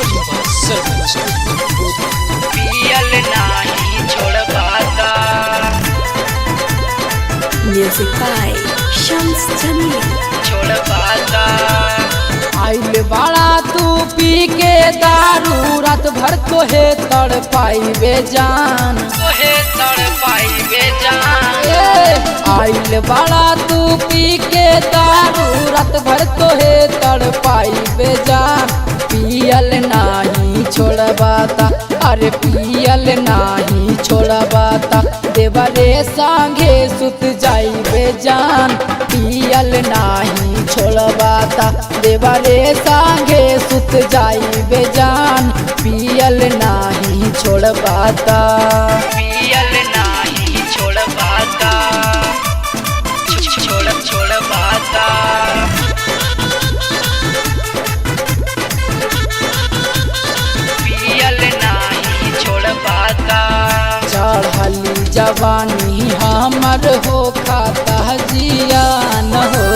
Recording by sarpanch पियल नाही छोड़बाता। Music by Shams Jamil. छोड़बाता। आइल बाड़ा तू पी के दारू रात भर तोहे तड़ पाई बेजान। तोहे तड़ पाई बेजान। आइल बाड़ा तू पी के दारू रात भर तोहे तड़ पाई बेजान। पियल नाही छोड़बाता, अरे पियल नाही छोड़बाता, देवरे संगे सुत जाई बेजान। पियल नाही छोड़बाता, देवरे संगे सुत जाई बेजान। पियल नाही छोड़बाता, पियल नाही छोड़बाता। छोड़बाता। पियल नाही छोड़बाता। चढ़ली जवानी हमर हो खाता जियान हो।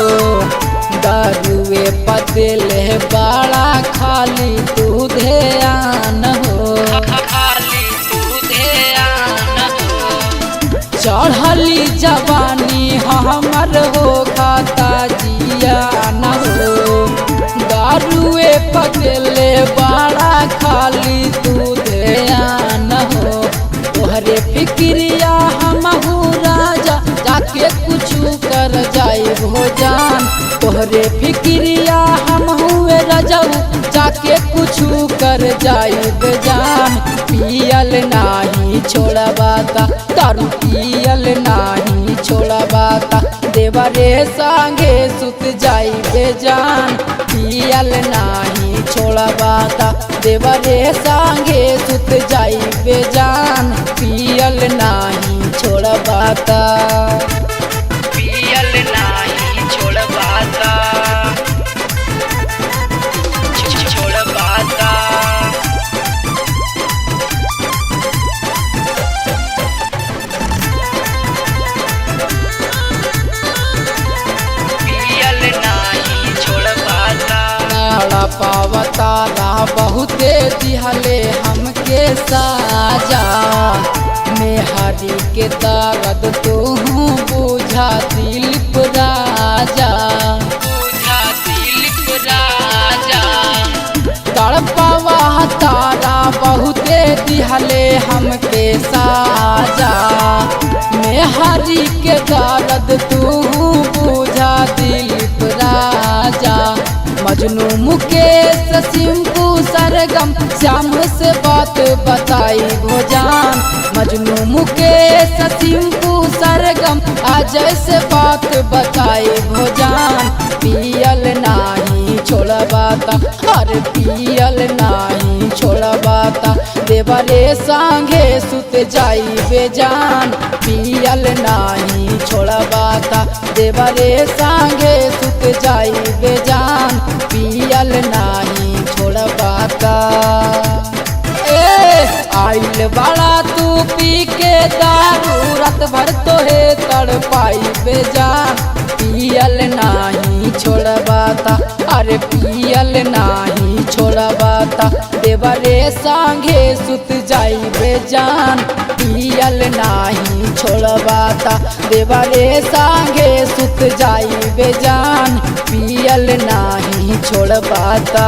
दारुए पतेले बड़ा खाली तू ध्यान हो। खाली दूधे आन हो। चढ़ली जवानी हमर हो खाता जियान हो। दारुए पतेले बड़ा खाली तू ध्यान हो। तोहरे फिक्रिया हमहू राजा जाके कुछू कर जाए भोजान। तोहरे फिक्रिया हमहू राजा जाके कुछू कर जाए बेजान। पियल नाही छोड़बाता, दारू पियल नाही छोड़बाता, देवरे संगे सुत जाई बेजान। पियल नाही छोड़बाता, देवरे संगे सुत जाई बेजान। पियल नाही छोड़बाता, पियल नाही छोड़बाता। छोड़बाता। पियल नाही छोड़बाता। नाड़ा पावतारा बहुते दिहले हमके साजा। मेहरी के ताकत तू बुझा दिलीप राजा। बुझा दिलीप राजा। तड़पावा तारा बहुते दिहले हमके साजा। मेहरी के दर्द तू बुझा दिलीप राजा। मजनू मुकेश सिंपू सरगम श्याम से बात बताई भोजान। मजनू मुकेश सिंपू सरगम अजय से बात बताई भोजान। पियल नाही छोड़बाता, अरे पियल नाही छोड़बाता, देवरे संगे सुत जाई बेजान। पियल नाही छोड़बाता, देवरे संगे सुत जाई बेजान। पियल नाही छोड़बाता। आइल बाड़ा तू पी के दारू रात भर तोहे तड़ पाई बेजान। पियल नाही छोड़बाता, अरे पियल नाही छोड़बाता, देवरे संगे सुत जाई बेजान। पियल नाही छोड़बाता, देवरे संगे सुत जाई बेजान। पियल नाही छोड़बाता।